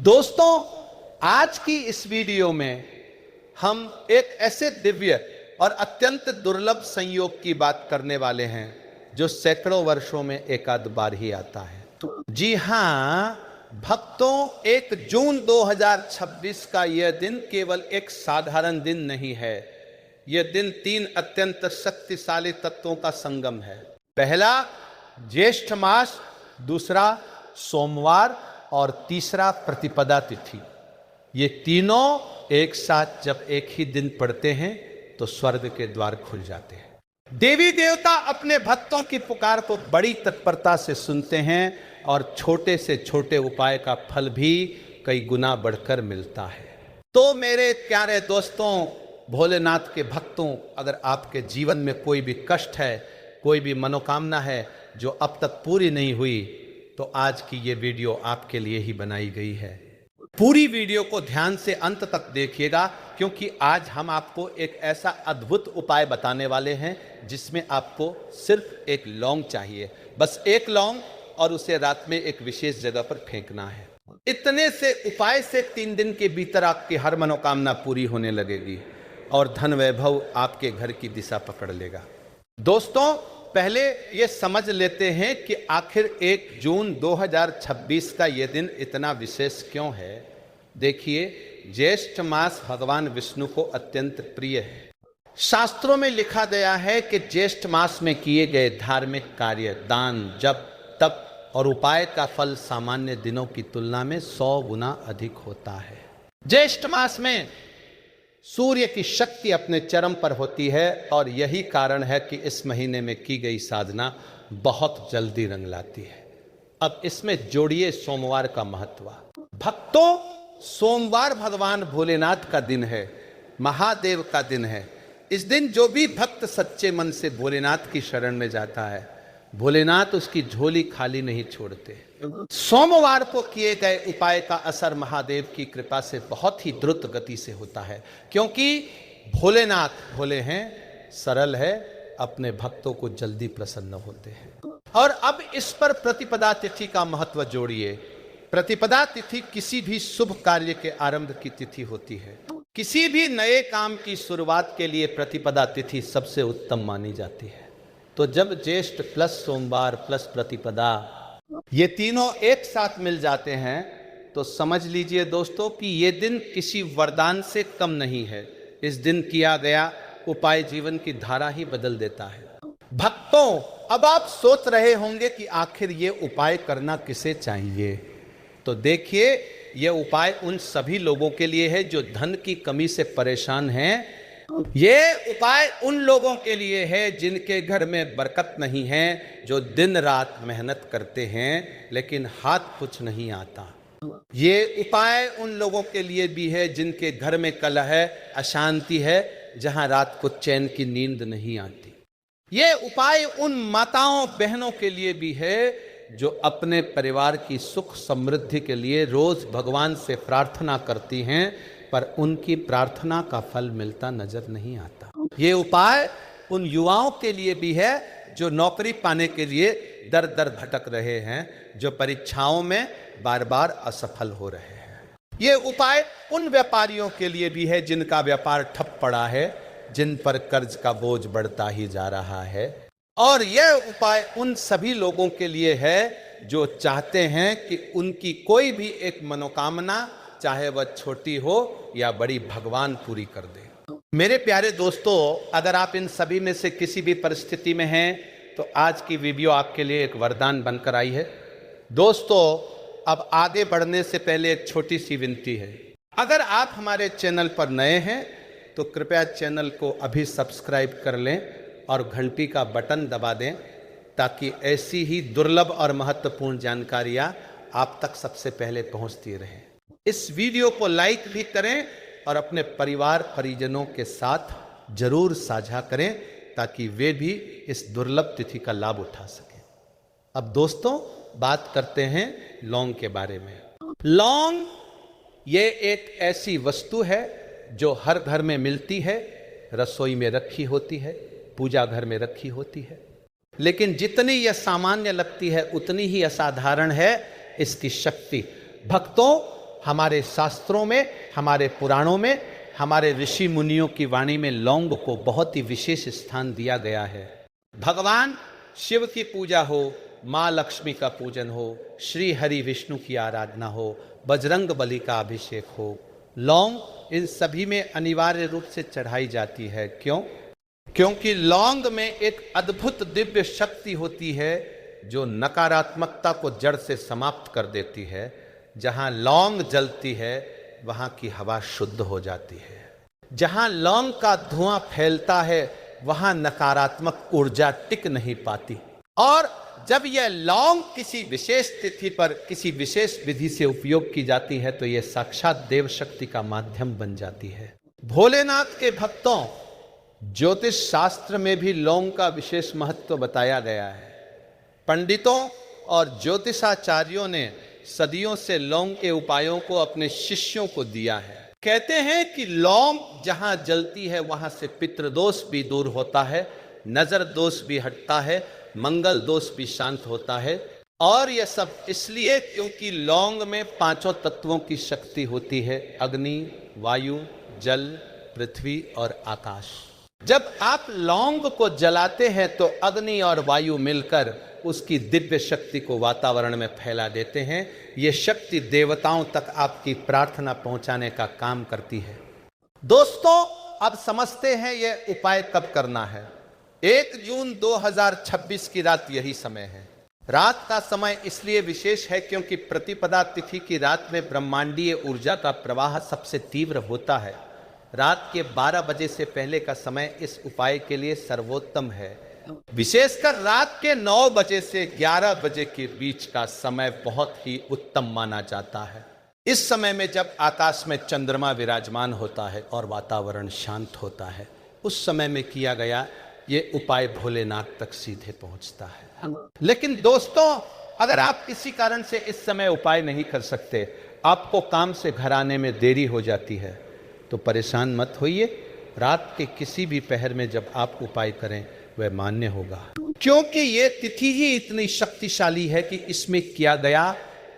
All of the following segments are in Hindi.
दोस्तों, आज की इस वीडियो में हम एक ऐसे दिव्य और अत्यंत दुर्लभ संयोग की बात करने वाले हैं जो सैकड़ों वर्षों में एक आध बार ही आता है। जी हां भक्तों, 1 जून 2026 का यह दिन केवल एक साधारण दिन नहीं है। यह दिन 3 अत्यंत शक्तिशाली तत्वों का संगम है। पहला ज्येष्ठ मास, दूसरा सोमवार और तीसरा प्रतिपदा तिथि। ये तीनों एक साथ जब एक ही दिन पड़ते हैं तो स्वर्ग के द्वार खुल जाते हैं। देवी देवता अपने भक्तों की पुकार को बड़ी तत्परता से सुनते हैं और छोटे से छोटे उपाय का फल भी कई गुना बढ़कर मिलता है। तो मेरे प्यारे दोस्तों, भोलेनाथ के भक्तों, अगर आपके जीवन में कोई भी कष्ट है, कोई भी मनोकामना है जो अब तक पूरी नहीं हुई, तो आज की ये वीडियो आपके लिए ही बनाई गई है। पूरी वीडियो को ध्यान से अंत तक देखिएगा, क्योंकि आज हम आपको एक ऐसा अद्भुत उपाय बताने वाले हैं जिसमें आपको सिर्फ एक लौंग चाहिए, बस एक लौंग, और उसे रात में एक विशेष जगह पर फेंकना है। इतने से उपाय से 3 दिन के भीतर आपकी हर मनोकामना पूरी होने लगेगी और धन वैभव आपके घर की दिशा पकड़ लेगा। दोस्तों, पहले ये समझ लेते हैं कि आखिर 1 जून 2026 का ये दिन इतना विशेष क्यों है। देखिए, ज्येष्ठ मास भगवान विष्णु को अत्यंत प्रिय है। शास्त्रों में लिखा गया है कि ज्येष्ठ मास में किए गए धार्मिक कार्य, दान, जप, तप और उपाय का फल सामान्य दिनों की तुलना में 100 गुना अधिक होता है। ज्येष्ठ मास में सूर्य की शक्ति अपने चरम पर होती है और यही कारण है कि इस महीने में की गई साधना बहुत जल्दी रंग लाती है। अब इसमें जोड़िए सोमवार का महत्व। भक्तों, सोमवार भगवान भोलेनाथ का दिन है, महादेव का दिन है। इस दिन जो भी भक्त सच्चे मन से भोलेनाथ की शरण में जाता है, भोलेनाथ उसकी झोली खाली नहीं छोड़ते। सोमवार को किए गए उपाय का असर महादेव की कृपा से बहुत ही द्रुत गति से होता है, क्योंकि भोलेनाथ भोले हैं, सरल है, अपने भक्तों को जल्दी प्रसन्न होते हैं। और अब इस पर प्रतिपदा तिथि का महत्व जोड़िए। प्रतिपदा तिथि किसी भी शुभ कार्य के आरंभ की तिथि होती है। किसी भी नए काम की शुरुआत के लिए प्रतिपदा तिथि सबसे उत्तम मानी जाती है। तो जब ज्येष्ठ प्लस सोमवार प्लस प्रतिपदा ये तीनों एक साथ मिल जाते हैं, तो समझ लीजिए दोस्तों कि ये दिन किसी वरदान से कम नहीं है। इस दिन किया गया उपाय जीवन की धारा ही बदल देता है। भक्तों, अब आप सोच रहे होंगे कि आखिर ये उपाय करना किसे चाहिए। तो देखिए, ये उपाय उन सभी लोगों के लिए है जो धन की कमी से परेशान हैं। ये उपाय उन लोगों के लिए है जिनके घर में बरकत नहीं है, जो दिन रात मेहनत करते हैं लेकिन हाथ कुछ नहीं आता। ये उपाय उन लोगों के लिए भी है जिनके घर में कलह है, अशांति है, जहां रात को चैन की नींद नहीं आती। ये उपाय उन माताओं बहनों के लिए भी है जो अपने परिवार की सुख समृद्धि के लिए रोज भगवान से प्रार्थना करती हैं, पर उनकी प्रार्थना का फल मिलता नजर नहीं आता। ये उपाय उन युवाओं के लिए भी है जो नौकरी पाने के लिए दर दर भटक रहे हैं, जो परीक्षाओं में बार बार असफल हो रहे हैं। ये उपाय उन व्यापारियों के लिए भी है जिनका व्यापार ठप पड़ा है, जिन पर कर्ज का बोझ बढ़ता ही जा रहा है। और यह उपाय उन सभी लोगों के लिए है जो चाहते हैं कि उनकी कोई भी एक मनोकामना, चाहे वह छोटी हो या बड़ी, भगवान पूरी कर दे। मेरे प्यारे दोस्तों, अगर आप इन सभी में से किसी भी परिस्थिति में हैं, तो आज की वीडियो आपके लिए एक वरदान बनकर आई है। दोस्तों, अब आगे बढ़ने से पहले एक छोटी सी विनती है। अगर आप हमारे चैनल पर नए हैं तो कृपया चैनल को अभी सब्सक्राइब कर लें और घंटी का बटन दबा दें, ताकि ऐसी ही दुर्लभ और महत्वपूर्ण जानकारियाँ आप तक सबसे पहले पहुँचती रहें। इस वीडियो को लाइक भी करें और अपने परिवार परिजनों के साथ जरूर साझा करें, ताकि वे भी इस दुर्लभ तिथि का लाभ उठा सकें। अब दोस्तों, बात करते हैं लौंग के बारे में। लौंग ये एक ऐसी वस्तु है जो हर घर में मिलती है, रसोई में रखी होती है, पूजा घर में रखी होती है, लेकिन जितनी यह सामान्य लगती है उतनी ही असाधारण है इसकी शक्ति। भक्तों, हमारे शास्त्रों में, हमारे पुराणों में, हमारे ऋषि मुनियों की वाणी में लौंग को बहुत ही विशेष स्थान दिया गया है। भगवान शिव की पूजा हो, माँ लक्ष्मी का पूजन हो, श्री हरि विष्णु की आराधना हो, बजरंग बली का अभिषेक हो, लौंग इन सभी में अनिवार्य रूप से चढ़ाई जाती है। क्यों? क्योंकि लौंग में एक अद्भुत दिव्य शक्ति होती है जो नकारात्मकता को जड़ से समाप्त कर देती है। जहां लौंग जलती है वहां की हवा शुद्ध हो जाती है। जहां लौंग का धुआं फैलता है वहां नकारात्मक ऊर्जा टिक नहीं पाती। और जब यह लौंग किसी विशेष तिथि पर किसी विशेष विधि से उपयोग की जाती है तो यह साक्षात देव शक्ति का माध्यम बन जाती है। भोलेनाथ के भक्तों, ज्योतिष शास्त्र में भी लौंग का विशेष महत्व बताया गया है। पंडितों और ज्योतिषाचार्यों ने सदियों से लौंग के उपायों को अपने शिष्यों को दिया है। कहते हैं कि लौंग जहां जलती है वहां से पितृदोष भी दूर होता है, नजर दोष भी हटता है, मंगल दोष भी शांत होता है। और यह सब इसलिए क्योंकि लौंग में पांचों तत्वों की शक्ति होती है: अग्नि, वायु, जल, पृथ्वी और आकाश। जब आप लौंग को जलाते हैं तो अग्नि और वायु मिलकर उसकी दिव्य शक्ति को वातावरण में फैला देते हैं। ये शक्ति देवताओं तक आपकी प्रार्थना पहुंचाने का काम करती है। दोस्तों, अब समझते हैं यह उपाय कब करना है। 1 जून 2026 की रात यही समय है। रात का समय इसलिए विशेष है क्योंकि प्रतिपदा तिथि की रात में ब्रह्मांडीय ऊर्जा का प्रवाह सबसे तीव्र होता है। रात के 12 बजे से पहले का समय इस उपाय के लिए सर्वोत्तम है। विशेषकर रात के 9 बजे से 11 बजे के बीच का समय बहुत ही उत्तम माना जाता है। इस समय में जब आकाश में चंद्रमा विराजमान होता है और वातावरण शांत होता है, उस समय में किया गया ये उपाय भोलेनाथ तक सीधे पहुंचता है। लेकिन दोस्तों, अगर आप किसी कारण से इस समय उपाय नहीं कर सकते, आपको काम से घर आने में देरी हो जाती है, तो परेशान मत होइए। रात के किसी भी पहर में जब आप उपाय करें वह मान्य होगा, क्योंकि ये तिथि ही इतनी शक्तिशाली है कि इसमें किया गया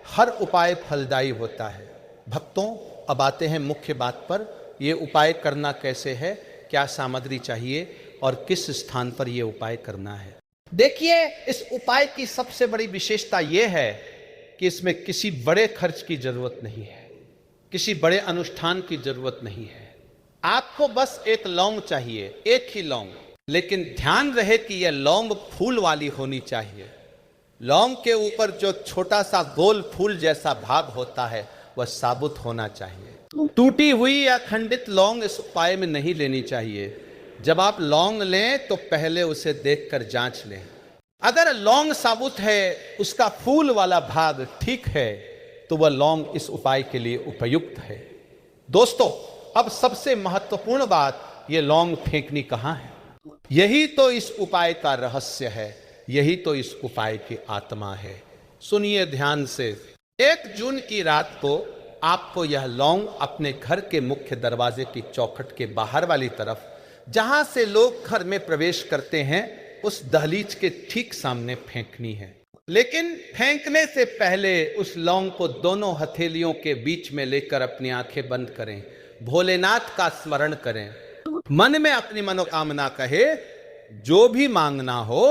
हर उपाय फलदायी होता है। भक्तों, अब आते हैं मुख्य बात पर। यह उपाय करना कैसे है, क्या सामग्री चाहिए और किस स्थान पर यह उपाय करना है। देखिए, इस उपाय की सबसे बड़ी विशेषता यह है कि इसमें किसी बड़े खर्च की जरूरत नहीं है, किसी बड़े अनुष्ठान की जरूरत नहीं है। आपको बस एक लौंग चाहिए, एक ही लौंग। लेकिन ध्यान रहे कि यह लौंग फूल वाली होनी चाहिए। लौंग के ऊपर जो छोटा सा गोल फूल जैसा भाग होता है वह साबुत होना चाहिए। टूटी हुई या खंडित लौंग इस उपाय में नहीं लेनी चाहिए। जब आप लौंग लें तो पहले उसे देखकर जांच लें। अगर लौंग साबुत है, उसका फूल वाला भाग ठीक है, तो वह लौंग इस उपाय के लिए उपयुक्त है। दोस्तों, अब सबसे महत्वपूर्ण बात, ये लौंग फेंकनी कहाँ है। यही तो इस उपाय का रहस्य है, यही तो इस उपाय की आत्मा है। सुनिए ध्यान से। 1 जून की रात को आपको यह लौंग अपने घर के मुख्य दरवाजे की चौखट के बाहर वाली तरफ, जहां से लोग घर में प्रवेश करते हैं, उस दहलीज के ठीक सामने फेंकनी है। लेकिन फेंकने से पहले उस लौंग को दोनों हथेलियों के बीच में लेकर अपनी आंखें बंद करें, भोलेनाथ का स्मरण करें, मन में अपनी मनोकामना कहे। जो भी मांगना हो,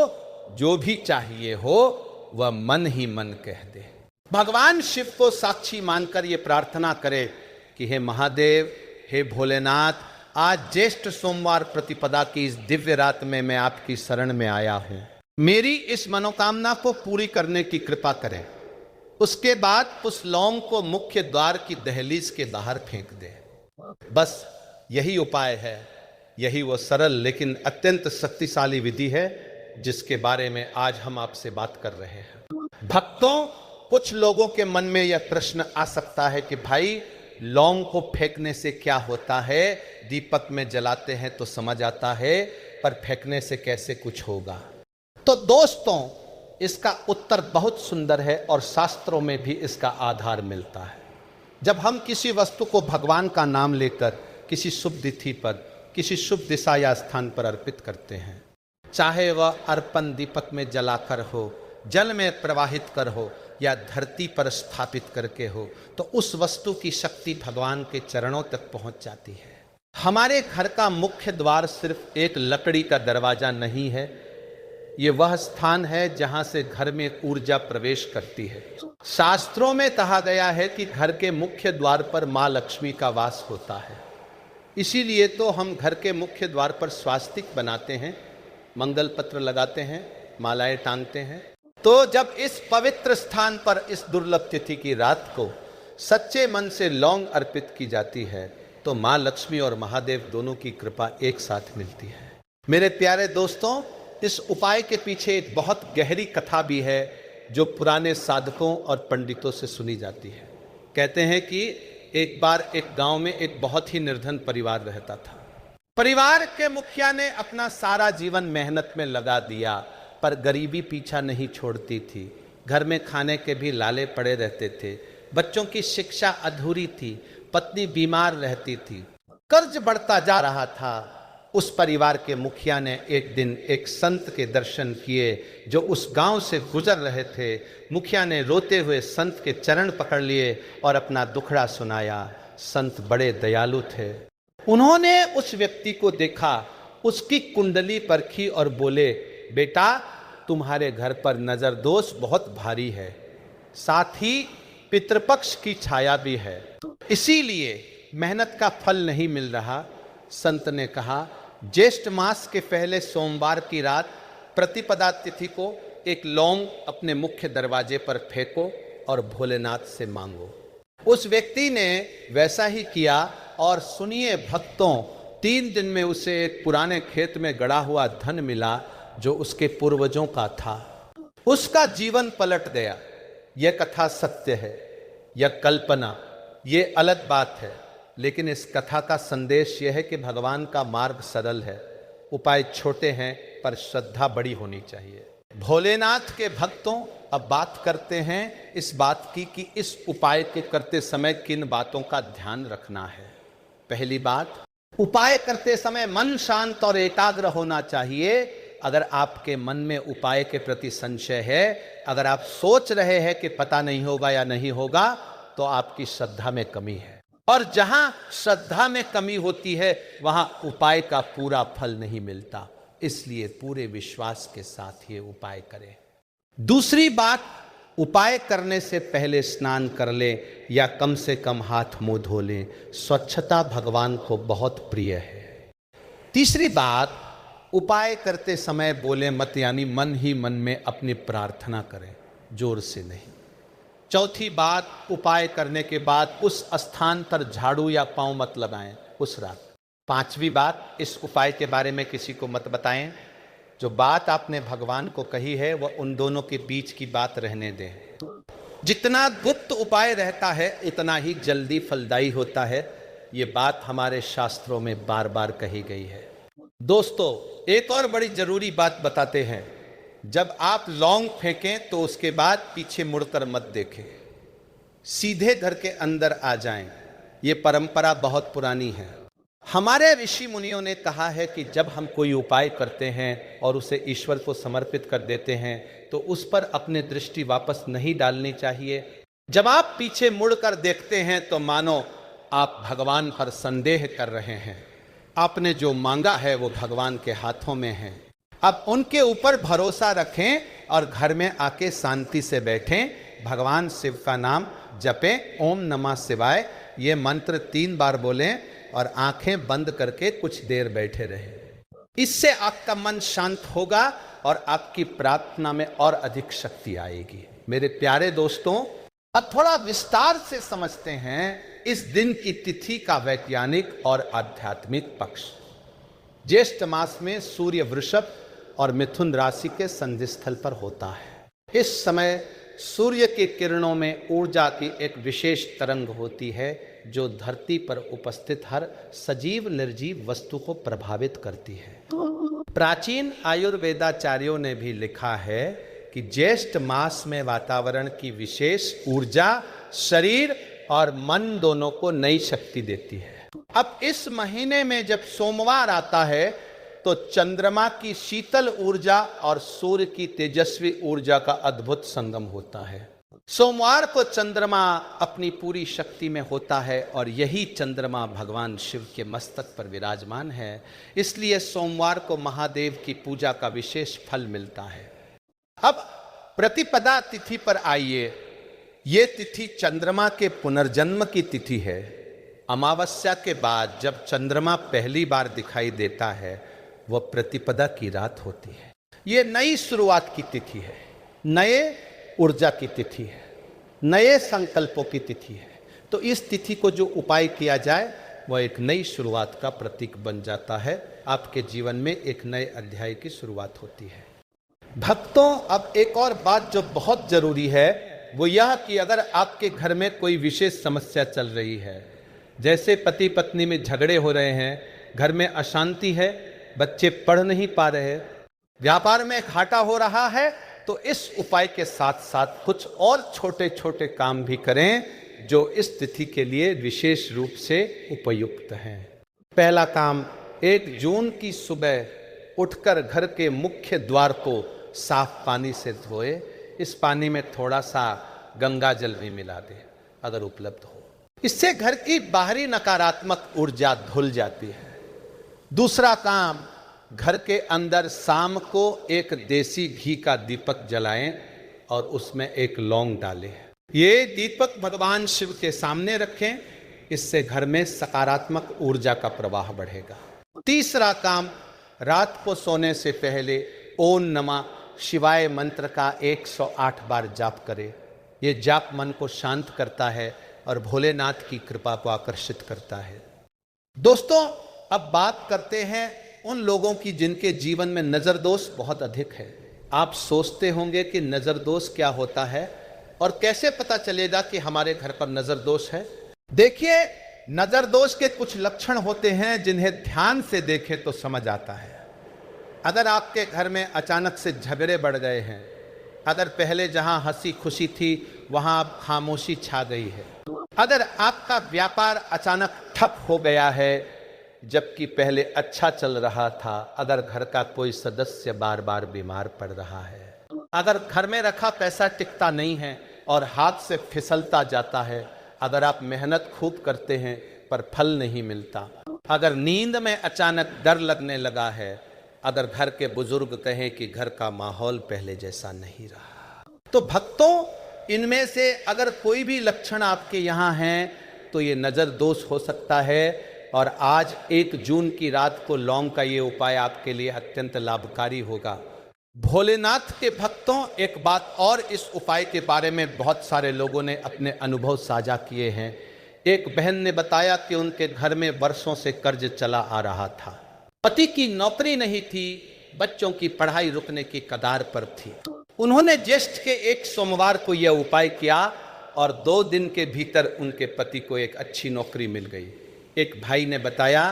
जो भी चाहिए हो, वह मन ही मन कह दे। भगवान शिव को साक्षी मानकर यह प्रार्थना करे कि हे महादेव, हे भोलेनाथ, आज ज्येष्ठ सोमवार प्रतिपदा की इस दिव्य रात में मैं आपकी शरण में आया हूं। मेरी इस मनोकामना को पूरी करने की कृपा करें। उसके बाद उस लौंग को मुख्य द्वार की दहलीज के बाहर फेंक दे। बस यही उपाय है। यही वो सरल लेकिन अत्यंत शक्तिशाली विधि है जिसके बारे में आज हम आपसे बात कर रहे हैं। भक्तों, कुछ लोगों के मन में यह प्रश्न आ सकता है कि भाई, लौंग को फेंकने से क्या होता है। दीपक में जलाते हैं तो समझ आता है, पर फेंकने से कैसे कुछ होगा। तो दोस्तों, इसका उत्तर बहुत सुंदर है और शास्त्रों में भी इसका आधार मिलता है। जब हम किसी वस्तु को भगवान का नाम लेकर किसी शुभ तिथि पर, किसी शुभ दिशा या स्थान पर अर्पित करते हैं, चाहे वह अर्पण दीपक में जलाकर हो, जल में प्रवाहित कर हो या धरती पर स्थापित करके हो, तो उस वस्तु की शक्ति भगवान के चरणों तक पहुंच जाती है। हमारे घर का मुख्य द्वार सिर्फ एक लकड़ी का दरवाजा नहीं है, ये वह स्थान है जहां से घर में ऊर्जा प्रवेश करती है। शास्त्रों में कहा गया है कि घर के मुख्य द्वार पर मां लक्ष्मी का वास होता है। इसीलिए तो हम घर के मुख्य द्वार पर स्वास्तिक बनाते हैं, मंगल पत्र लगाते हैं, मालाएं टांगते हैं। तो जब इस पवित्र स्थान पर इस दुर्लभ तिथि की रात को सच्चे मन से लौंग अर्पित की जाती है, तो मां लक्ष्मी और महादेव दोनों की कृपा एक साथ मिलती है। मेरे प्यारे दोस्तों, इस उपाय के पीछे एक बहुत गहरी कथा भी है जो पुराने साधकों और पंडितों से सुनी जाती है। कहते हैं कि एक बार एक गांव में एक बहुत ही निर्धन परिवार रहता था। परिवार के मुखिया ने अपना सारा जीवन मेहनत में लगा दिया, पर गरीबी पीछा नहीं छोड़ती थी। घर में खाने के भी लाले पड़े रहते थे, बच्चों की शिक्षा अधूरी थी, पत्नी बीमार रहती थी, कर्ज बढ़ता जा रहा था। उस परिवार के मुखिया ने एक दिन एक संत के दर्शन किए जो उस गांव से गुजर रहे थे। मुखिया ने रोते हुए संत के चरण पकड़ लिए और अपना दुखड़ा सुनाया। संत बड़े दयालु थे। उन्होंने उस व्यक्ति को देखा, उसकी कुंडली परखी और बोले, बेटा तुम्हारे घर पर नजर दोष बहुत भारी है, साथ ही पितृपक्ष की छाया भी है, इसीलिए मेहनत का फल नहीं मिल रहा। संत ने कहा, ज्येष्ठ मास के पहले सोमवार की रात प्रतिपदा तिथि को एक लौंग अपने मुख्य दरवाजे पर फेंको और भोलेनाथ से मांगो। उस व्यक्ति ने वैसा ही किया और सुनिए भक्तों, 3 दिन में उसे एक पुराने खेत में गड़ा हुआ धन मिला जो उसके पूर्वजों का था। उसका जीवन पलट गया। यह कथा सत्य है या कल्पना, ये अलग बात है, लेकिन इस कथा का संदेश यह है कि भगवान का मार्ग सरल है, उपाय छोटे हैं, पर श्रद्धा बड़ी होनी चाहिए। भोलेनाथ के भक्तों, अब बात करते हैं इस बात की कि इस उपाय के करते समय किन बातों का ध्यान रखना है। पहली बात, उपाय करते समय मन शांत और एकाग्र होना चाहिए। अगर आपके मन में उपाय के प्रति संशय है, अगर आप सोच रहे हैं कि पता नहीं होगा या नहीं होगा, तो आपकी श्रद्धा में कमी है। और जहां श्रद्धा में कमी होती है वहां उपाय का पूरा फल नहीं मिलता। इसलिए पूरे विश्वास के साथ ये उपाय करें। दूसरी बात, उपाय करने से पहले स्नान कर ले या कम से कम हाथ मुंह धो ले। स्वच्छता भगवान को बहुत प्रिय है। तीसरी बात, उपाय करते समय बोले मत, यानी मन ही मन में अपनी प्रार्थना करें, जोर से नहीं। चौथी बात, उपाय करने के बाद उस स्थान पर झाड़ू या पांव मत लगाएं उस रात। पांचवी बात, इस उपाय के बारे में किसी को मत बताएं। जो बात आपने भगवान को कही है वह उन दोनों के बीच की बात रहने दें। जितना गुप्त उपाय रहता है इतना ही जल्दी फलदायी होता है। ये बात हमारे शास्त्रों में बार बार कही गई है। दोस्तों, एक और बड़ी जरूरी बात बताते हैं। जब आप लौंग फेंकें तो उसके बाद पीछे मुड़कर मत देखें, सीधे घर के अंदर आ जाएं। ये परंपरा बहुत पुरानी है। हमारे ऋषि मुनियों ने कहा है कि जब हम कोई उपाय करते हैं और उसे ईश्वर को समर्पित कर देते हैं तो उस पर अपनी दृष्टि वापस नहीं डालनी चाहिए। जब आप पीछे मुड़कर देखते हैं तो मानो आप भगवान पर संदेह कर रहे हैं। आपने जो मांगा है वो भगवान के हाथों में है। अब उनके ऊपर भरोसा रखें और घर में आके शांति से बैठें। भगवान शिव का नाम जपें, ओम नमः शिवाय, ये मंत्र 3 बार बोलें और आंखें बंद करके कुछ देर बैठे रहें। इससे आपका मन शांत होगा और आपकी प्रार्थना में और अधिक शक्ति आएगी। मेरे प्यारे दोस्तों, अब थोड़ा विस्तार से समझते हैं इस दिन की तिथि का वैज्ञानिक और आध्यात्मिक पक्ष। ज्येष्ठ मास में सूर्य वृषभ और मिथुन राशि के संधि स्थल पर होता है। इस समय सूर्य की किरणों में ऊर्जा की एक विशेष तरंग होती है जो धरती पर उपस्थित हर सजीव निर्जीव वस्तु को प्रभावित करती है। प्राचीन आयुर्वेदाचार्यों ने भी लिखा है कि ज्येष्ठ मास में वातावरण की विशेष ऊर्जा शरीर और मन दोनों को नई शक्ति देती है। अब इस महीने में जब सोमवार आता है तो चंद्रमा की शीतल ऊर्जा और सूर्य की तेजस्वी ऊर्जा का अद्भुत संगम होता है। सोमवार को चंद्रमा अपनी पूरी शक्ति में होता है और यही चंद्रमा भगवान शिव के मस्तक पर विराजमान है, इसलिए सोमवार को महादेव की पूजा का विशेष फल मिलता है। अब प्रतिपदा तिथि पर आइए। ये तिथि चंद्रमा के पुनर्जन्म की तिथि है। अमावस्या के बाद जब चंद्रमा पहली बार दिखाई देता है वह प्रतिपदा की रात होती है। ये नई शुरुआत की तिथि है, नए ऊर्जा की तिथि है, नए संकल्पों की तिथि है। तो इस तिथि को जो उपाय किया जाए वह एक नई शुरुआत का प्रतीक बन जाता है। आपके जीवन में एक नए अध्याय की शुरुआत होती है। भक्तों, अब एक और बात जो बहुत जरूरी है वो यह कि अगर आपके घर में कोई विशेष समस्या चल रही है, जैसे पति पत्नी में झगड़े हो रहे हैं, घर में अशांति है, बच्चे पढ़ नहीं पा रहे, व्यापार में घाटा हो रहा है, तो इस उपाय के साथ साथ कुछ और छोटे छोटे काम भी करें जो इस तिथि के लिए विशेष रूप से उपयुक्त हैं। पहला काम, 1 जून की सुबह उठकर घर के मुख्य द्वार को साफ पानी से धोए। इस पानी में थोड़ा सा गंगा जल भी मिला दे अगर उपलब्ध हो। इससे घर की बाहरी नकारात्मक ऊर्जा धुल जाती है। दूसरा काम, घर के अंदर शाम को एक देसी घी का दीपक जलाएं और उसमें एक लौंग डालें। ये दीपक भगवान शिव के सामने रखें, इससे घर में सकारात्मक ऊर्जा का प्रवाह बढ़ेगा। तीसरा काम, रात को सोने से पहले ओम नमः शिवाय मंत्र का 108 बार जाप करें। ये जाप मन को शांत करता है और भोलेनाथ की कृपा को आकर्षित करता है। दोस्तों, अब बात करते हैं उन लोगों की जिनके जीवन में नज़र दोष बहुत अधिक है। आप सोचते होंगे कि नज़र दोष क्या होता है और कैसे पता चलेगा कि हमारे घर पर नज़र दोष है। देखिए, नज़र दोष के कुछ लक्षण होते हैं जिन्हें ध्यान से देखें तो समझ आता है। अगर आपके घर में अचानक से झगड़े बढ़ गए हैं, अगर पहले जहां हंसी खुशी थी वहां अब खामोशी छा गई है, अगर आपका व्यापार अचानक ठप हो गया है जबकि पहले अच्छा चल रहा था, अगर घर का कोई सदस्य बार बार बीमार पड़ रहा है, अगर घर में रखा पैसा टिकता नहीं है और हाथ से फिसलता जाता है, अगर आप मेहनत खूब करते हैं पर फल नहीं मिलता, अगर नींद में अचानक डर लगने लगा है, अगर घर के बुजुर्ग कहें कि घर का माहौल पहले जैसा नहीं रहा, तो भक्तों, इनमें से अगर कोई भी लक्षण आपके यहाँ हैं तो ये नज़र दोष हो सकता है। और आज 1 जून की रात को लौंग का ये उपाय आपके लिए अत्यंत लाभकारी होगा। भोलेनाथ के भक्तों, एक बात और, इस उपाय के बारे में बहुत सारे लोगों ने अपने अनुभव साझा किए हैं। एक बहन ने बताया कि उनके घर में वर्षों से कर्ज चला आ रहा था, पति की नौकरी नहीं थी, बच्चों की पढ़ाई रुकने की कगार पर थी। उन्होंने ज्येष्ठ के एक सोमवार को यह उपाय किया और 2 दिन के भीतर उनके पति को एक अच्छी नौकरी मिल गई। एक भाई ने बताया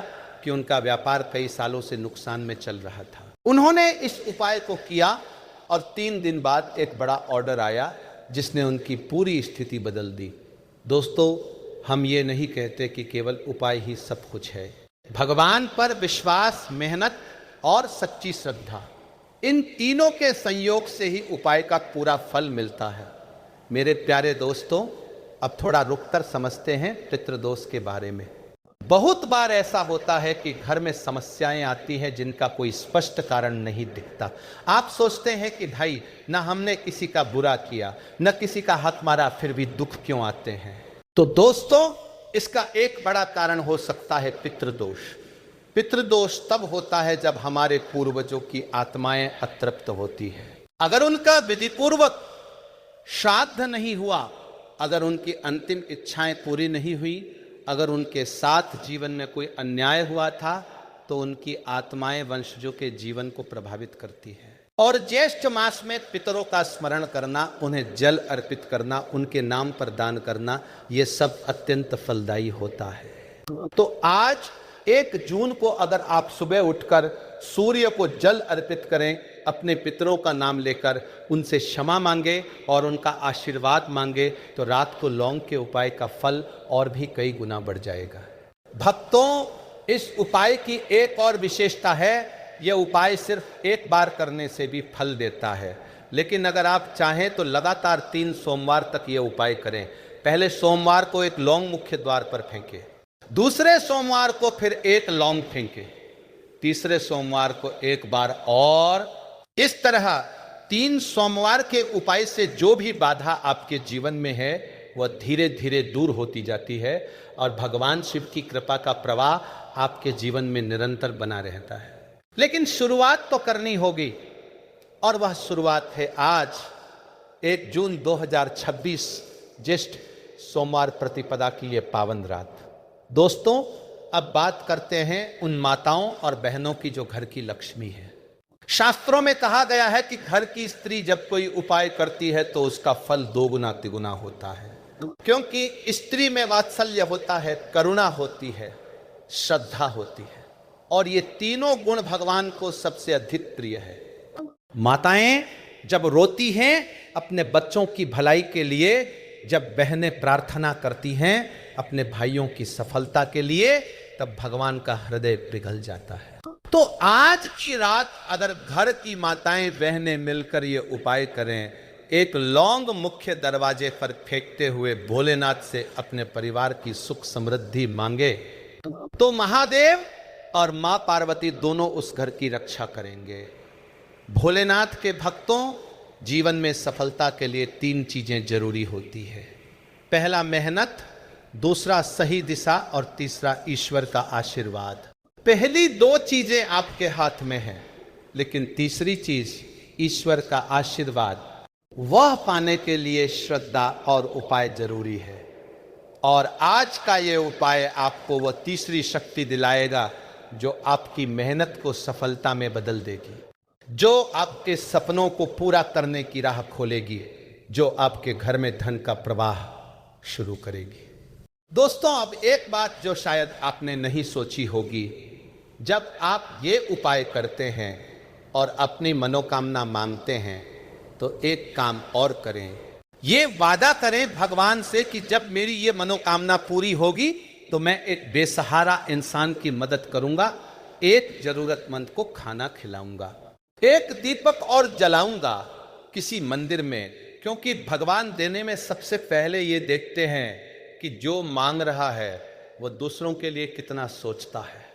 कि उनका व्यापार कई सालों से नुकसान में चल रहा था। उन्होंने इस उपाय को किया और 3 दिन बाद एक बड़ा ऑर्डर आया जिसने उनकी पूरी स्थिति बदल दी। दोस्तों, हम ये नहीं कहते कि केवल उपाय ही सब कुछ है। भगवान पर विश्वास, मेहनत और सच्ची श्रद्धा, इन तीनों के संयोग से ही उपाय का पूरा फल मिलता है। मेरे प्यारे दोस्तों, अब थोड़ा रुककर समझते हैं पितृदोष के बारे में। बहुत बार ऐसा होता है कि घर में समस्याएं आती हैं जिनका कोई स्पष्ट कारण नहीं दिखता। आप सोचते हैं कि भाई, न हमने किसी का बुरा किया, न किसी का हाथ मारा, फिर भी दुख क्यों आते हैं? तो दोस्तों, इसका एक बड़ा कारण हो सकता है पितृदोष। पितृदोष तब होता है जब हमारे पूर्वजों की आत्माएं अतृप्त होती है। अगर उनका विधिपूर्वक श्राद्ध नहीं हुआ, अगर उनकी अंतिम इच्छाएं पूरी नहीं हुई, अगर उनके साथ जीवन में कोई अन्याय हुआ था, तो उनकी आत्माएं वंशजों के जीवन को प्रभावित करती है। और ज्येष्ठ मास में पितरों का स्मरण करना, उन्हें जल अर्पित करना, उनके नाम पर दान करना, ये सब अत्यंत फलदायी होता है। तो आज 1 जून को अगर आप सुबह उठकर सूर्य को जल अर्पित करें, अपने पितरों का नाम लेकर उनसे क्षमा मांगे और उनका आशीर्वाद मांगे, तो रात को लौंग के उपाय का फल और भी कई गुना बढ़ जाएगा। भक्तों, इस उपाय की एक और विशेषता है, यह उपाय सिर्फ एक बार करने से भी फल देता है। लेकिन अगर आप चाहें तो लगातार 3 सोमवार तक ये उपाय करें। पहले सोमवार को एक लौंग मुख्य द्वार पर फेंके, दूसरे सोमवार को फिर एक लौंग फेंके, तीसरे सोमवार को एक बार, और इस तरह 3 सोमवार के उपाय से जो भी बाधा आपके जीवन में है वह धीरे धीरे दूर होती जाती है और भगवान शिव की कृपा का प्रवाह आपके जीवन में निरंतर बना रहता है। लेकिन शुरुआत तो करनी होगी, और वह शुरुआत है आज 1 जून 2026 ज्येष्ठ सोमवार प्रतिपदा की ये पावन रात। दोस्तों, अब बात करते हैं उन माताओं और बहनों की जो घर की लक्ष्मी है। शास्त्रों में कहा गया है कि घर की स्त्री जब कोई उपाय करती है तो उसका फल 2 गुना तिगुना होता है, क्योंकि स्त्री में वात्सल्य होता है, करुणा होती है, श्रद्धा होती है, और ये तीनों गुण भगवान को सबसे अधिक प्रिय है। माताएं जब रोती हैं अपने बच्चों की भलाई के लिए, जब बहनें प्रार्थना करती हैं अपने भाइयों की सफलता के लिए, तब भगवान का हृदय पिघल जाता है। तो आज की रात अगर घर की माताएं बहनें मिलकर ये उपाय करें, एक लौंग मुख्य दरवाजे पर फेंकते हुए भोलेनाथ से अपने परिवार की सुख समृद्धि मांगे, तो महादेव और मां पार्वती दोनों उस घर की रक्षा करेंगे। भोलेनाथ के भक्तों, जीवन में सफलता के लिए 3 चीजें जरूरी होती है। पहला मेहनत, दूसरा सही दिशा, और तीसरा ईश्वर का आशीर्वाद। पहली 2 चीजें आपके हाथ में हैं, लेकिन तीसरी चीज ईश्वर का आशीर्वाद, वह पाने के लिए श्रद्धा और उपाय जरूरी है। और आज का ये उपाय आपको वह तीसरी शक्ति दिलाएगा जो आपकी मेहनत को सफलता में बदल देगी, जो आपके सपनों को पूरा करने की राह खोलेगी, जो आपके घर में धन का प्रवाह शुरू करेगी। दोस्तों, अब एक बात जो शायद आपने नहीं सोची होगी, जब आप ये उपाय करते हैं और अपनी मनोकामना मांगते हैं तो एक काम और करें, ये वादा करें भगवान से कि जब मेरी ये मनोकामना पूरी होगी तो मैं एक बेसहारा इंसान की मदद करूंगा, एक जरूरतमंद को खाना खिलाऊंगा, एक दीपक और जलाऊंगा किसी मंदिर में, क्योंकि भगवान देने में सबसे पहले ये देखते हैं कि जो मांग रहा है वो दूसरों के लिए कितना सोचता है।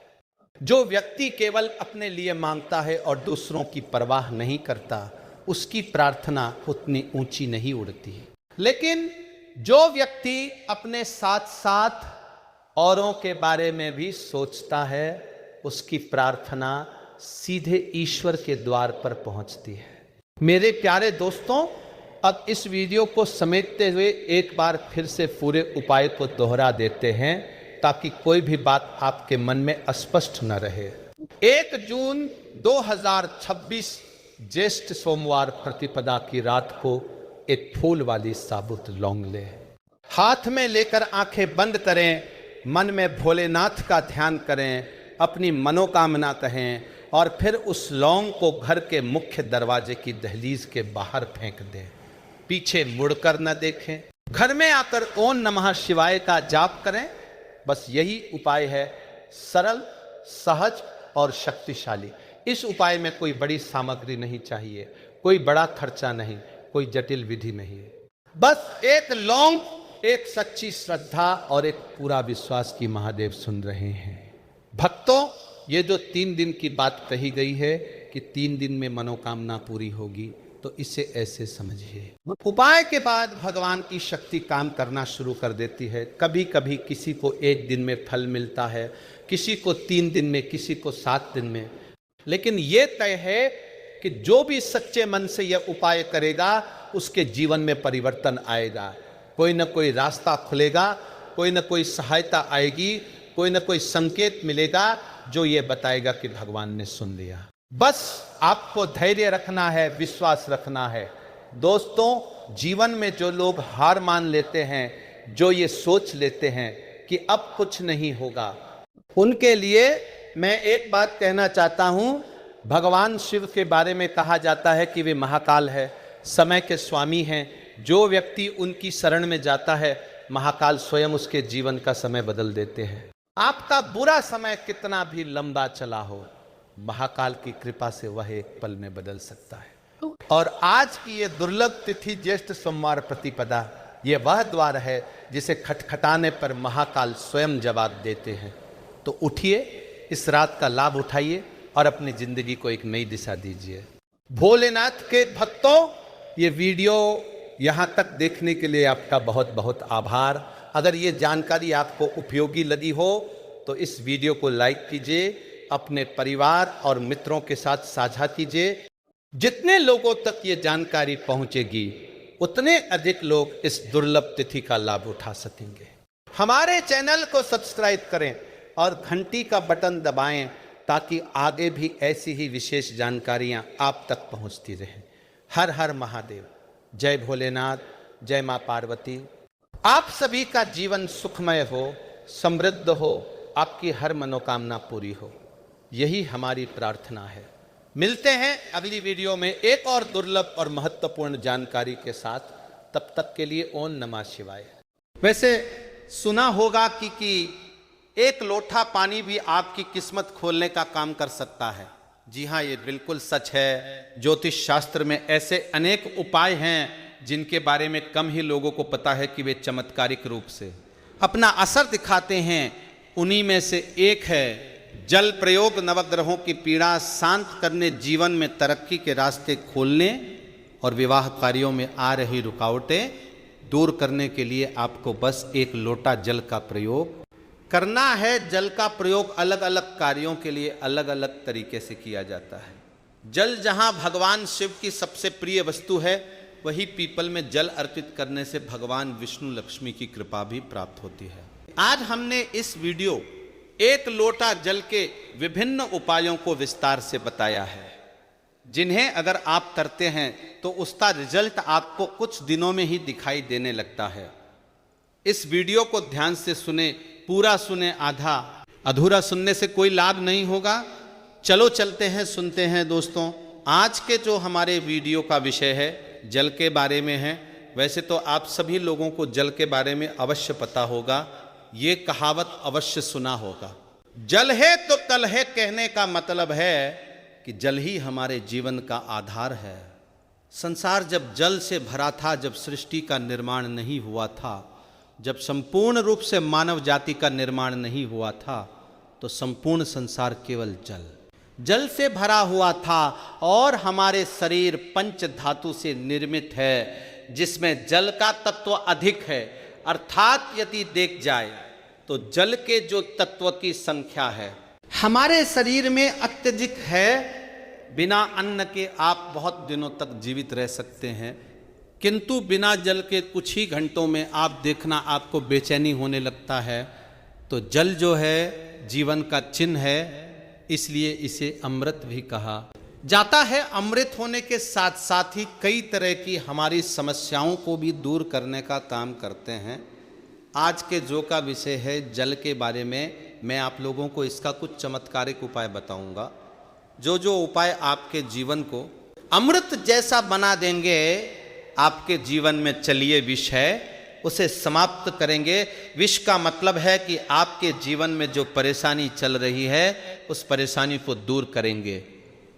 जो व्यक्ति केवल अपने लिए मांगता है और दूसरों की परवाह नहीं करता, उसकी प्रार्थना उतनी ऊंची नहीं उड़ती। लेकिन जो व्यक्ति अपने साथ साथ औरों के बारे में भी सोचता है, उसकी प्रार्थना सीधे ईश्वर के द्वार पर पहुंचती है। मेरे प्यारे दोस्तों, अब इस वीडियो को समेटते हुए एक बार फिर से पूरे उपाय को दोहरा देते हैं, ताकि कोई भी बात आपके मन में अस्पष्ट न रहे। 1 जून 2026 ज्येष्ठ सोमवार प्रतिपदा की रात को एक फूल वाली साबुत लौंग ले, हाथ में लेकर आंखें बंद करें, मन में भोलेनाथ का ध्यान करें, अपनी मनोकामना कहें, और फिर उस लौंग को घर के मुख्य दरवाजे की दहलीज के बाहर फेंक दें। पीछे मुड़कर न देखें। घर में आकर ओम नमः शिवाय का जाप करें। बस यही उपाय है, सरल, सहज और शक्तिशाली। इस उपाय में कोई बड़ी सामग्री नहीं चाहिए, कोई बड़ा खर्चा नहीं, कोई जटिल विधि नहीं है। बस एक लौंग, एक सच्ची श्रद्धा और एक पूरा विश्वास की महादेव सुन रहे हैं। भक्तों, ये जो 3 दिन की बात कही गई है कि 3 दिन में मनोकामना पूरी होगी, तो इसे ऐसे समझिए। उपाय के बाद भगवान की शक्ति काम करना शुरू कर देती है। कभी कभी किसी को 1 दिन में फल मिलता है, किसी को 3 दिन में, किसी को 7 दिन में। लेकिन ये तय है कि जो भी सच्चे मन से यह उपाय करेगा, उसके जीवन में परिवर्तन आएगा। कोई न कोई रास्ता खुलेगा, कोई न कोई सहायता आएगी, कोई न कोई संकेत मिलेगा जो ये बताएगा कि भगवान ने सुन लिया। बस आपको धैर्य रखना है, विश्वास रखना है। दोस्तों, जीवन में जो लोग हार मान लेते हैं, जो ये सोच लेते हैं कि अब कुछ नहीं होगा, उनके लिए मैं एक बात कहना चाहता हूं। भगवान शिव के बारे में कहा जाता है कि वे महाकाल है, समय के स्वामी हैं। जो व्यक्ति उनकी शरण में जाता है, महाकाल स्वयं उसके जीवन का समय बदल देते हैं। आपका बुरा समय कितना भी लंबा चला हो, महाकाल की कृपा से वह एक पल में बदल सकता है। और आज की ये दुर्लभ तिथि ज्येष्ठ सोमवार प्रतिपदा, ये वह द्वार है जिसे खटखटाने पर महाकाल स्वयं जवाब देते हैं। तो उठिए, इस रात का लाभ उठाइए और अपनी जिंदगी को एक नई दिशा दीजिए। भोलेनाथ के भक्तों, ये वीडियो यहाँ तक देखने के लिए आपका बहुत बहुत आभार। अगर ये जानकारी आपको उपयोगी लगी हो तो इस वीडियो को लाइक कीजिए, अपने परिवार और मित्रों के साथ साझा कीजिए। जितने लोगों तक ये जानकारी पहुंचेगी उतने अधिक लोग इस दुर्लभ तिथि का लाभ उठा सकेंगे। हमारे चैनल को सब्सक्राइब करें और घंटी का बटन दबाएं ताकि आगे भी ऐसी ही विशेष जानकारियां आप तक पहुंचती रहें। हर हर महादेव। जय भोलेनाथ, जय मां पार्वती। आप सभी का जीवन सुखमय हो, समृद्ध हो, आपकी हर मनोकामना पूरी हो, यही हमारी प्रार्थना है। मिलते हैं अगली वीडियो में एक और दुर्लभ और महत्वपूर्ण जानकारी के साथ। तब तक के लिए ओम नमः शिवाय। वैसे सुना होगा कि एक लोटा पानी भी आपकी किस्मत खोलने का काम कर सकता है। जी हाँ, ये बिल्कुल सच है। ज्योतिष शास्त्र में ऐसे अनेक उपाय हैं जिनके बारे में कम ही लोगों को पता है कि वे चमत्कारिक रूप से अपना असर दिखाते हैं। उन्हीं में से एक है जल प्रयोग। नवग्रहों की पीड़ा शांत करने, जीवन में तरक्की के रास्ते खोलने और विवाह कार्यों में आ रही रुकावटें दूर करने के लिए आपको बस एक लोटा जल का प्रयोग करना है। जल का प्रयोग अलग अलग कार्यों के लिए अलग अलग तरीके से किया जाता है। जल जहां भगवान शिव की सबसे प्रिय वस्तु है, वही पीपल में जल अर्पित करने से भगवान विष्णु लक्ष्मी की कृपा भी प्राप्त होती है। आज हमने इस वीडियो एक लोटा जल के विभिन्न उपायों को विस्तार से बताया है, जिन्हें अगर आप करते हैं तो उसका रिजल्ट आपको कुछ दिनों में ही दिखाई देने लगता है। इस वीडियो को ध्यान से सुने, पूरा सुने, आधा अधूरा सुनने से कोई लाभ नहीं होगा। चलो चलते हैं, सुनते हैं। दोस्तों, आज के जो हमारे वीडियो का विषय है जल के बारे में है। वैसे तो आप सभी लोगों को जल के बारे में अवश्य पता होगा, ये कहावत अवश्य सुना होगा। जल है तो कल है कहने का मतलब है कि जल ही हमारे जीवन का आधार है। संसार जब जल से भरा था, जब सृष्टि का निर्माण नहीं हुआ था, जब संपूर्ण रूप से मानव जाति का निर्माण नहीं हुआ था, तो संपूर्ण संसार केवल जल से भरा हुआ था। और हमारे शरीर पंच धातु से निर्मित है, जिसमें जल का तत्व अधिक है। अर्थात यदि देख जाए तो जल के जो तत्व की संख्या है हमारे शरीर में अत्यधिक है। बिना अन्न के आप बहुत दिनों तक जीवित रह सकते हैं, किंतु बिना जल के कुछ ही घंटों में आप देखना आपको बेचैनी होने लगता है। तो जल जो है जीवन का चिन्ह है, इसलिए इसे अमृत भी कहा जाता है। अमृत होने के साथ साथ ही कई तरह की हमारी समस्याओं को भी दूर करने का काम करते हैं। आज के जो का विषय है जल के बारे में, मैं आप लोगों को इसका कुछ चमत्कारिक उपाय बताऊंगा, जो उपाय आपके जीवन को अमृत जैसा बना देंगे। आपके जीवन में चलिए विष है उसे समाप्त करेंगे। विष का मतलब है कि आपके जीवन में जो परेशानी चल रही है उस परेशानी को दूर करेंगे।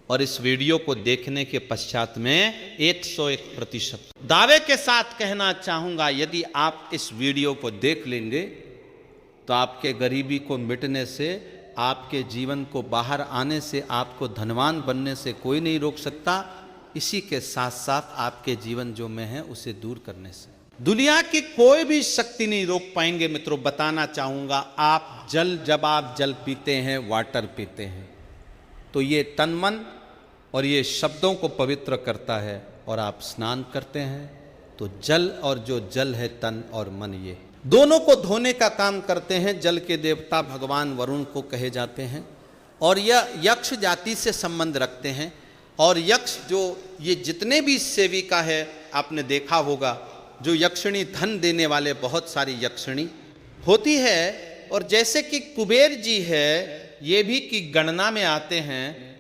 और इस वीडियो को देखने के पश्चात में 101% दावे के साथ कहना चाहूँगा, यदि आप इस वीडियो को देख लेंगे तो आपके गरीबी को मिटने से, आपके जीवन को बाहर आने से, आपको धनवान बनने से कोई नहीं रोक सकता। इसी के साथ साथ आपके जीवन जो में है उसे दूर करने से दुनिया की कोई भी शक्ति नहीं रोक पाएंगे। मित्रों, बताना चाहूँगा, आप जब आप जल पीते हैं, वाटर पीते हैं, तो ये तन मन और ये शब्दों को पवित्र करता है। और आप स्नान करते हैं तो जल और जो जल है तन और मन, ये दोनों को धोने का काम करते हैं। जल के देवता भगवान वरुण को कहे जाते हैं और यह यक्ष जाति से संबंध रखते हैं। और यक्ष जो ये जितने भी सेविका है, आपने देखा होगा, जो यक्षिणी धन देने वाले बहुत सारी यक्षिणी होती है। और जैसे कि कुबेर जी है, ये भी की गणना में आते हैं।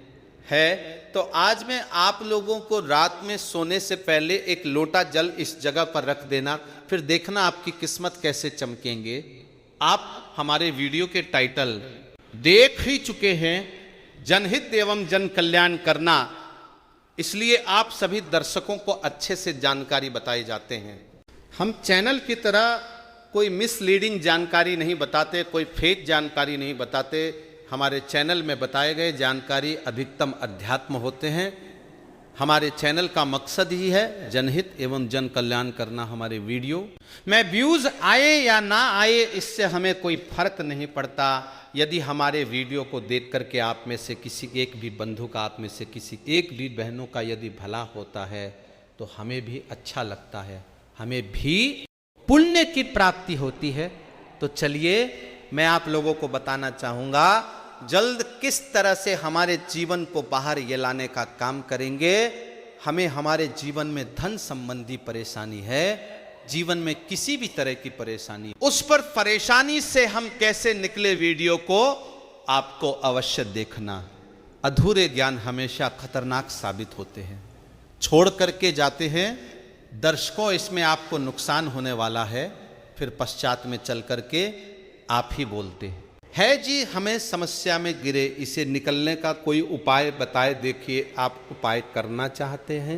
तो आज मैं आप लोगों को रात में सोने से पहले एक लोटा जल इस जगह पर रख देना, फिर देखना आपकी किस्मत कैसे चमकेंगे। आप हमारे वीडियो के टाइटल देख ही चुके हैं, जनहित एवं जन कल्याण करना। इसलिए आप सभी दर्शकों को अच्छे से जानकारी बताए जाते हैं। हम चैनल की तरह कोई मिसलीडिंग जानकारी नहीं बताते, कोई फेक जानकारी नहीं बताते। हमारे चैनल में बताए गए जानकारी अधिकतम अध्यात्म होते हैं। हमारे चैनल का मकसद ही है जनहित एवं जन कल्याण करना। हमारे वीडियो में व्यूज आए या ना आए इससे हमें कोई फर्क नहीं पड़ता। यदि हमारे वीडियो को देख करके आप में से किसी एक भी बंधु का, आप में से किसी एक भी बहनों का यदि भला होता है तो हमें भी अच्छा लगता है, हमें भी पुण्य की प्राप्ति होती है। तो चलिए मैं आप लोगों को बताना चाहूँगा जल्द किस तरह से हमारे जीवन को बाहर ये लाने का काम करेंगे। हमें हमारे जीवन में धन संबंधी परेशानी है, जीवन में किसी भी तरह की परेशानी, उस पर परेशानी से हम कैसे निकले वीडियो को आपको अवश्य देखना। अधूरे ज्ञान हमेशा खतरनाक साबित होते हैं, छोड़ करके जाते हैं। दर्शकों इसमें आपको नुकसान होने वाला है, फिर पश्चात में चल करके आप ही बोलते हैं है जी हमें समस्या में गिरे, इसे निकलने का कोई उपाय बताए। देखिए आप उपाय करना चाहते हैं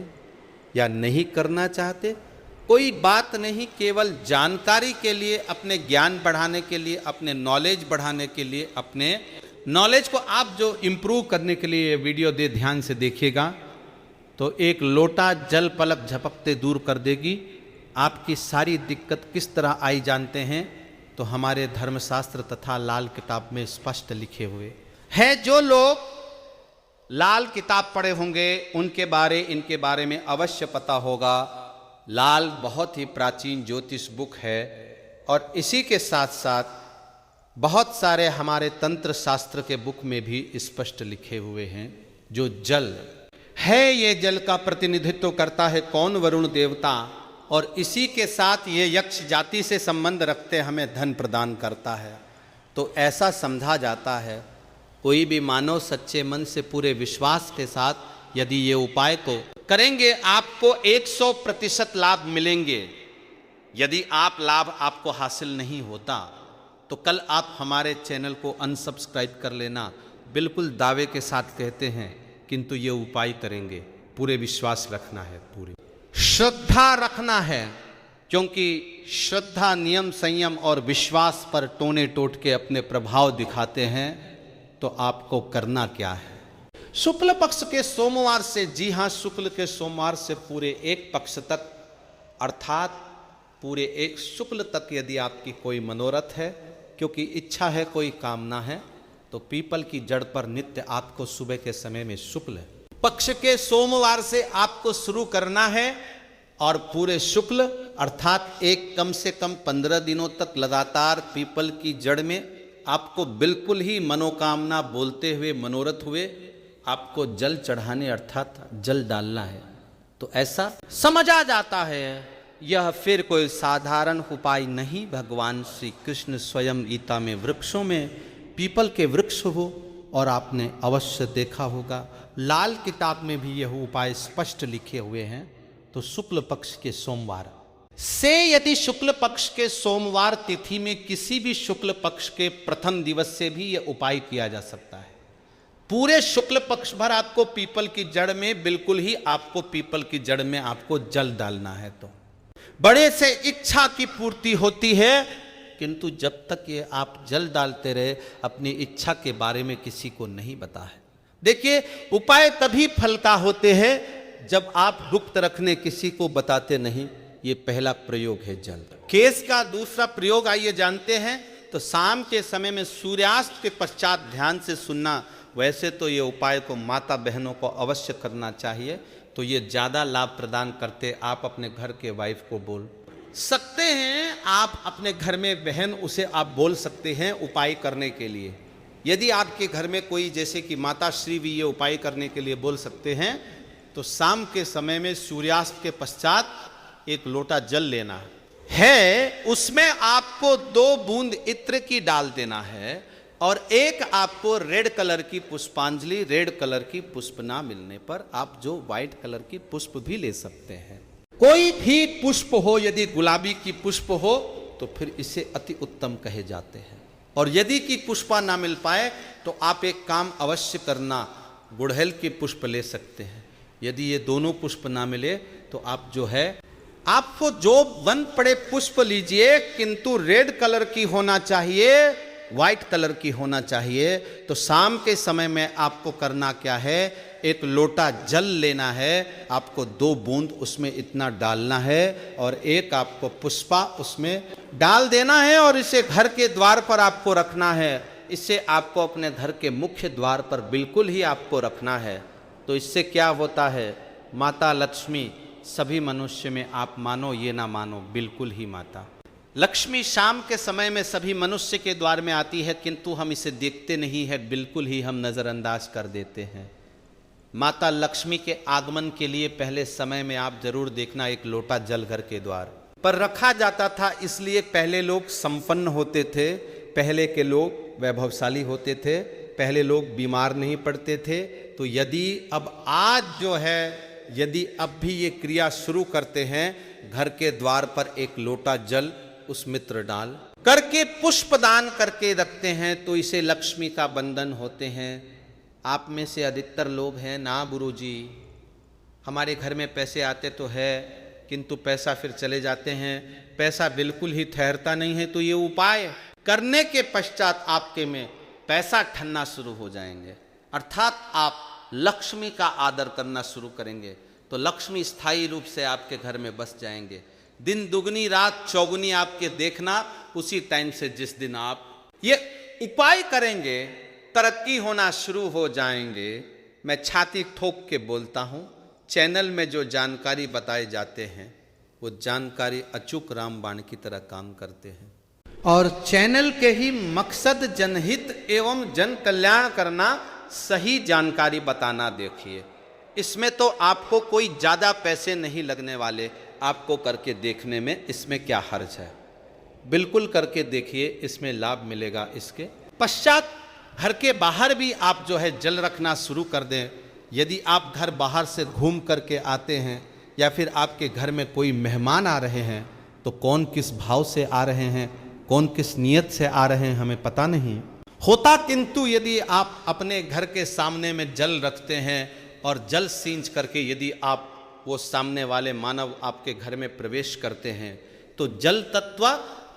या नहीं करना चाहते, कोई बात नहीं, केवल जानकारी के लिए, अपने ज्ञान बढ़ाने के लिए, अपने नॉलेज बढ़ाने के लिए, अपने नॉलेज को आप जो इम्प्रूव करने के लिए ये वीडियो दे ध्यान से देखिएगा तो एक लोटा जल पलक झपकते दूर कर देगी। आपकी सारी दिक्कत किस तरह आई जानते हैं तो हमारे धर्मशास्त्र तथा लाल किताब में स्पष्ट लिखे हुए है। जो लोग लाल किताब पढ़े होंगे इनके बारे में अवश्य पता होगा। लाल बहुत ही प्राचीन ज्योतिष बुक है और इसी के साथ साथ बहुत सारे हमारे तंत्र शास्त्र के बुक में भी स्पष्ट लिखे हुए हैं। जो जल है ये जल का प्रतिनिधित्व करता है कौन? वरुण देवता। और इसी के साथ ये यक्ष जाति से संबंध रखते हमें धन प्रदान करता है। तो ऐसा समझा जाता है कोई भी मानव सच्चे मन से पूरे विश्वास के साथ यदि ये उपाय को करेंगे आपको 100% लाभ मिलेंगे। यदि आप लाभ आपको हासिल नहीं होता तो कल आप हमारे चैनल को अनसब्सक्राइब कर लेना। बिल्कुल दावे के साथ कहते हैं, किंतु ये उपाय करेंगे, पूरे विश्वास रखना है, पूरी श्रद्धा रखना है, क्योंकि श्रद्धा नियम संयम और विश्वास पर टोने टोट के अपने प्रभाव दिखाते हैं। तो आपको करना क्या है? शुक्ल पक्ष के सोमवार से, जी हाँ, शुक्ल के सोमवार से पूरे एक पक्ष तक, अर्थात पूरे एक शुक्ल तक यदि आपकी कोई मनोरथ है, क्योंकि इच्छा है, कोई कामना है, तो पीपल की जड़ पर नित्य आपको सुबह के समय में शुक्ल पक्ष के सोमवार से आपको शुरू करना है और पूरे शुक्ल अर्थात एक कम से कम 15 दिनों तक लगातार पीपल की जड़ में आपको बिल्कुल ही मनोकामना बोलते हुए, मनोरथ हुए आपको जल चढ़ाने अर्थात जल डालना है। तो ऐसा समझा जाता है। यह फिर कोई साधारण उपाय नहीं। भगवान श्री कृष्ण स्वयं गीता में वृक्षों में पीपल के वृक्ष हो और आपने अवश्य देखा होगा लाल किताब में भी यह उपाय स्पष्ट लिखे हुए हैं। तो शुक्ल पक्ष के सोमवार से, यदि शुक्ल पक्ष के सोमवार तिथि में किसी भी शुक्ल पक्ष के प्रथम दिवस से भी यह उपाय किया जा सकता है। पूरे शुक्ल पक्ष भर आपको पीपल की जड़ में, बिल्कुल ही आपको पीपल की जड़ में आपको जल डालना है। तो बड़े से इच्छा की पूर्ति होती है, किंतु जब तक ये आप जल डालते रहे अपनी इच्छा के बारे में किसी को नहीं बता है। देखिए उपाय तभी फलता होते हैं जब आप गुप्त रखने किसी को बताते नहीं। ये पहला प्रयोग है जल। केस का दूसरा प्रयोग आइए जानते हैं। तो शाम के समय में सूर्यास्त के पश्चात ध्यान से सुनना। वैसे तो ये उपाय को माता बहनों को अवश्य करना चाहिए, तो ये ज़्यादा लाभ प्रदान करते। आप अपने घर के वाइफ को बोल सकते हैं, आप अपने घर में बहन उसे आप बोल सकते हैं उपाय करने के लिए। यदि आपके घर में कोई, जैसे कि माता श्री भी ये उपाय करने के लिए बोल सकते हैं, तो शाम के समय में सूर्यास्त के पश्चात एक लोटा जल लेना है। उसमें आपको 2 बूंद इत्र की डाल देना है और एक आपको रेड कलर की पुष्पांजलि, रेड कलर की पुष्प ना मिलने पर आप जो व्हाइट कलर की पुष्प भी ले सकते हैं। कोई भी पुष्प हो, यदि गुलाबी की पुष्प हो तो फिर इसे अति उत्तम कहे जाते हैं। और यदि की पुष्पा ना मिल पाए तो आप एक काम अवश्य करना, गुड़हल के पुष्प ले सकते हैं। यदि ये दोनों पुष्प ना मिले तो आप जो है, आपको जो वन पड़े पुष्प लीजिए, किंतु रेड कलर की होना चाहिए, व्हाइट कलर की होना चाहिए। तो शाम के समय में आपको करना क्या है, एक लोटा जल लेना है, आपको 2 बूंद उसमें इतना डालना है और एक आपको पुष्पा उसमें डाल देना है और इसे घर के द्वार पर आपको रखना है। इसे आपको अपने घर के मुख्य द्वार पर बिल्कुल ही आपको रखना है। तो इससे क्या होता है, माता लक्ष्मी सभी मनुष्य में, आप मानो ये ना मानो, बिल्कुल ही माता लक्ष्मी शाम के समय में सभी मनुष्य के द्वार में आती है, किंतु हम इसे देखते नहीं है, बिल्कुल ही हम नज़रअंदाज कर देते हैं। माता लक्ष्मी के आगमन के लिए पहले समय में आप जरूर देखना, एक लोटा जल घर के द्वार पर रखा जाता था। इसलिए पहले लोग संपन्न होते थे, पहले के लोग वैभवशाली होते थे, पहले लोग बीमार नहीं पड़ते थे। तो यदि अब आज जो है, यदि अब भी ये क्रिया शुरू करते हैं, घर के द्वार पर एक लोटा जल उस मित्र डाल करके पुष्प दान करके रखते हैं, तो इसे लक्ष्मी का बंधन होते हैं। आप में से अधिकतर लोग हैं ना गुरुजी, हमारे घर में पैसे आते तो है, किंतु पैसा फिर चले जाते हैं, पैसा बिल्कुल ही ठहरता नहीं है। तो ये उपाय करने के पश्चात आपके में पैसा ठनना शुरू हो जाएंगे, अर्थात आप लक्ष्मी का आदर करना शुरू करेंगे, तो लक्ष्मी स्थायी रूप से आपके घर में बस जाएंगे। दिन दुगनी रात चौगुनी आपके देखना उसी टाइम से, जिस दिन आप ये उपाय करेंगे, तरक्की होना शुरू हो जाएंगे। मैं छाती ठोक के बोलता हूँ, चैनल में जो जानकारी बताए जाते हैं वो जानकारी अचूक रामबाण की तरह काम करते हैं, और चैनल के ही मकसद जनहित एवं जन कल्याण करना, सही जानकारी बताना। देखिए, इसमें तो आपको कोई ज़्यादा पैसे नहीं लगने वाले, आपको करके देखने में इसमें क्या हर्ज है, बिल्कुल करके देखिए, इसमें लाभ मिलेगा। इसके पश्चात घर के बाहर भी आप जो है जल रखना शुरू कर दें। यदि आप घर बाहर से घूम करके आते हैं या फिर आपके घर में कोई मेहमान आ रहे हैं, तो कौन किस भाव से आ रहे हैं, कौन किस नियत से आ रहे हैं, हमें पता नहीं होता। किंतु यदि आप अपने घर के सामने में जल रखते हैं और जल सींच करके यदि आप वो सामने वाले मानव आपके घर में प्रवेश करते हैं, तो जल तत्व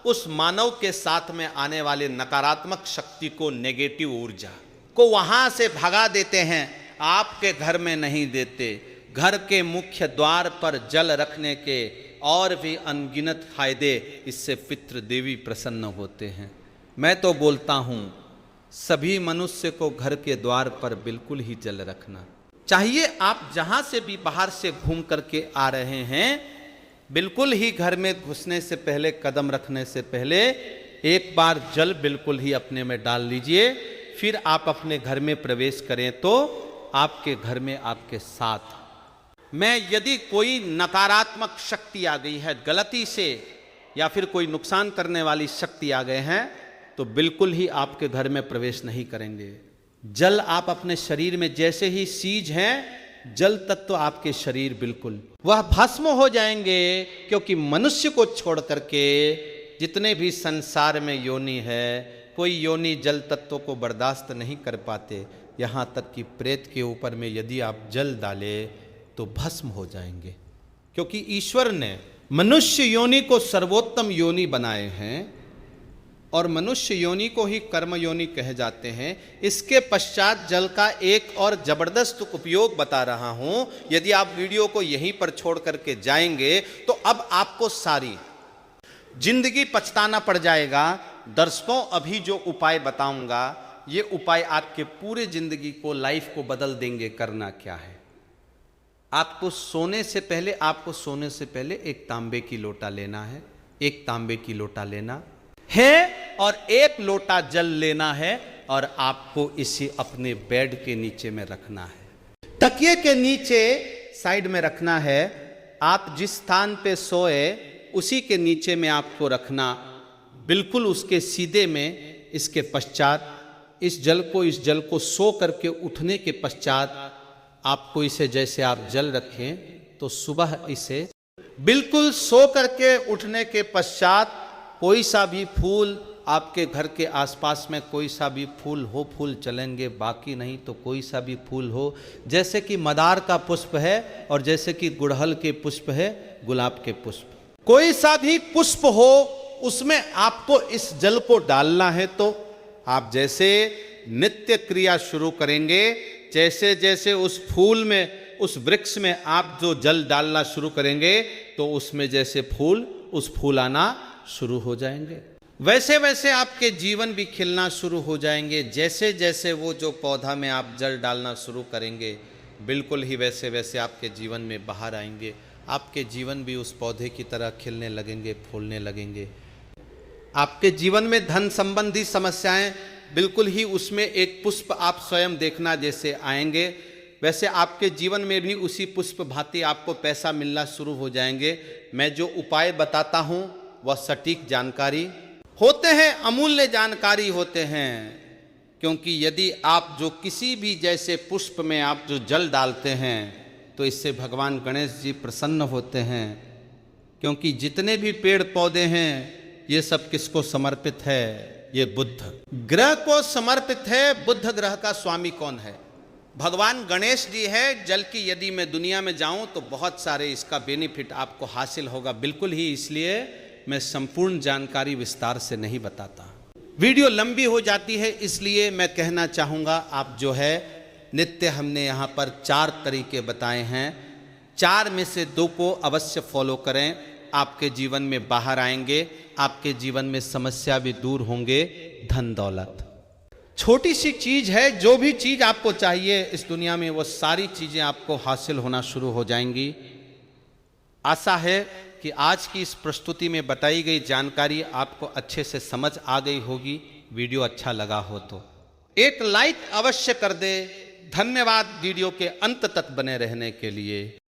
उस मानव के साथ में आने वाले नकारात्मक शक्ति को, नेगेटिव ऊर्जा को वहां से भगा देते हैं, आपके घर में नहीं देते। घर के मुख्य द्वार पर जल रखने के और भी अनगिनत फायदे, इससे पितृ देवी प्रसन्न होते हैं। मैं तो बोलता हूं, सभी मनुष्य को घर के द्वार पर बिल्कुल ही जल रखना चाहिए। आप जहां से भी बाहर से घूम करके आ रहे हैं, बिल्कुल ही घर में घुसने से पहले, कदम रखने से पहले एक बार जल बिल्कुल ही अपने में डाल लीजिए। फिर आप अपने घर में प्रवेश करें तो आपके घर में आपके साथ में यदि कोई नकारात्मक शक्ति आ गई है गलती से, या फिर कोई नुकसान करने वाली शक्ति आ गए हैं, तो बिल्कुल ही आपके घर में प्रवेश नहीं करेंगे। जल आप अपने शरीर में जैसे ही सींच हैं, जल तत्व आपके शरीर बिल्कुल वह भस्म हो जाएंगे। क्योंकि मनुष्य को छोड़ करके जितने भी संसार में योनि है, कोई योनि जल तत्व को बर्दाश्त नहीं कर पाते। यहाँ तक कि प्रेत के ऊपर में यदि आप जल डालें तो भस्म हो जाएंगे। क्योंकि ईश्वर ने मनुष्य योनि को सर्वोत्तम योनि बनाए हैं, और मनुष्य योनि को ही कर्म योनि कहे जाते हैं। इसके पश्चात जल का एक और जबरदस्त उपयोग बता रहा हूं। यदि आप वीडियो को यहीं पर छोड़ करके जाएंगे तो अब आपको सारी जिंदगी पछताना पड़ जाएगा। दर्शकों, अभी जो उपाय बताऊंगा, ये उपाय आपके पूरे जिंदगी को, लाइफ को बदल देंगे। करना क्या है, आपको सोने से पहले एक तांबे की लोटा लेना है, एक तांबे की लोटा लेना है और एक लोटा जल लेना है, और आपको इसे अपने बेड के नीचे में रखना है, तकिए के नीचे साइड में रखना है। आप जिस स्थान पे सोए उसी के नीचे में आपको रखना, बिल्कुल उसके सीधे में। इसके पश्चात इस जल को सो करके उठने के पश्चात आपको इसे, जैसे आप जल रखें तो सुबह इसे बिल्कुल सो करके उठने के पश्चात कोई सा भी फूल आपके घर के आसपास में कोई सा भी फूल हो, फूल चलेंगे, बाकी नहीं तो कोई सा भी फूल हो, जैसे कि मदार का पुष्प है और जैसे कि गुड़हल के पुष्प है, गुलाब के पुष्प, कोई सा भी पुष्प हो, उसमें आपको इस जल को डालना है। तो आप जैसे नित्य क्रिया शुरू करेंगे, जैसे जैसे उस फूल में, उस वृक्ष में आप जो जल डालना शुरू करेंगे, तो उसमें जैसे फूल, उस फूल आना शुरू हो जाएंगे। वैसे वैसे आपके जीवन भी खिलना शुरू हो जाएंगे। जैसे जैसे वो जो पौधा में आप जल डालना शुरू करेंगे, बिल्कुल ही वैसे वैसे आपके जीवन में बाहर आएंगे। आपके जीवन भी उस पौधे की तरह खिलने लगेंगे, फूलने लगेंगे। आपके जीवन में धन संबंधी समस्याएं, बिल्कुल ही उसमें एक पुष्प आप स्वयं देखना जैसे आएंगे, वैसे आपके जीवन में भी उसी पुष्प भांति आपको पैसा मिलना शुरू हो जाएंगे। मैं जो उपाय बताता हूँ वह सटीक जानकारी होते हैं, अमूल्य जानकारी होते हैं। क्योंकि यदि आप जो किसी भी जैसे पुष्प में आप जो जल डालते हैं, तो इससे भगवान गणेश जी प्रसन्न होते हैं। क्योंकि जितने भी पेड़ पौधे हैं, ये सब किसको समर्पित है? ये बुद्ध ग्रह को समर्पित है। बुद्ध ग्रह का स्वामी कौन है? भगवान गणेश जी है। जल की यदि मैं दुनिया में जाऊं तो बहुत सारे इसका बेनिफिट आपको हासिल होगा। बिल्कुल ही इसलिए मैं संपूर्ण जानकारी विस्तार से नहीं बताता, वीडियो लंबी हो जाती है। इसलिए मैं कहना चाहूँगा, आप जो है नित्य हमने यहाँ पर 4 तरीके बताए हैं, 4 में से 2 को अवश्य फॉलो करें। आपके जीवन में बाहर आएंगे, आपके जीवन में समस्या भी दूर होंगे। धन दौलत छोटी सी चीज है, जो भी चीज आपको चाहिए इस दुनिया में, वो सारी चीजें आपको हासिल होना शुरू हो जाएंगी। आशा है कि आज की इस प्रस्तुति में बताई गई जानकारी आपको अच्छे से समझ आ गई होगी। वीडियो अच्छा लगा हो तो एक लाइक अवश्य कर दे। धन्यवाद वीडियो के अंत तक बने रहने के लिए।